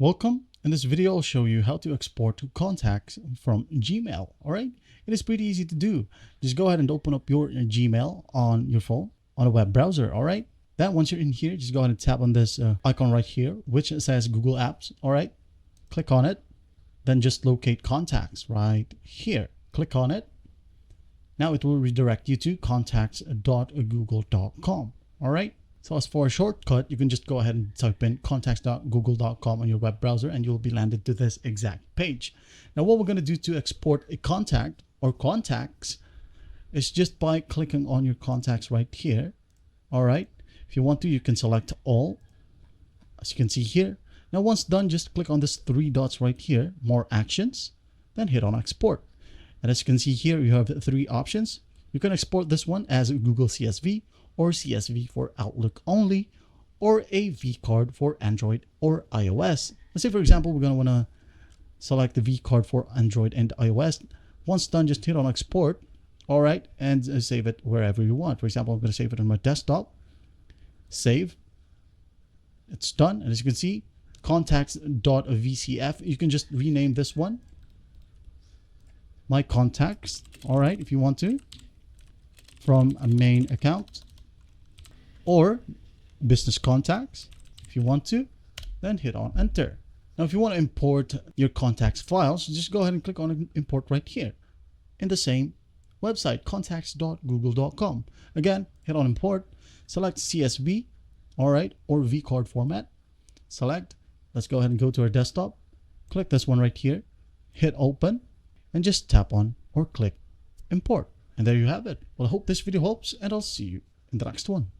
Welcome. In this video, I'll show you how to export contacts from Gmail. All right. It is pretty easy to do. Just go ahead and open up your Gmail on your phone on a web browser. All right. Then once you're in here, just go ahead and tap on this icon right here, which says Google Apps. All right. Click on it. Then just locate contacts right here. Click on it. Now it will redirect you to contacts.google.com. All right. So as for a shortcut, you can just go ahead and type in contacts.google.com on your web browser and you'll be landed to this exact page. Now what we're going to do to export a contact or contacts is just by clicking on your contacts right here. All right. If you want to, you can select all, as you can see here. Now once done, just click on this three dots right here, more actions, then hit on export. And as you can see here, you have three options. You can export this one as Google CSV, or CSV for Outlook only, or a vCard for Android or iOS. Let's say, for example, we're going to want to select the vCard for Android and iOS. Once done, just hit on export. All right. And save it wherever you want. For example, I'm going to save it on my desktop. Save. It's done. And as you can see, contacts.vcf. You can just rename this one My Contacts. All right. If you want to, from a main account, or business contacts. If you want to, then hit on enter. Now, if you want to import your contacts files, just go ahead and click on import right here in the same website, contacts.google.com. Again, hit on import, select CSV, all right, or vCard format. Select. Let's go ahead and go to our desktop. Click this one right here, hit open, and just tap on or click import. And there you have it. Well, I hope this video helps, and I'll see you in the next one.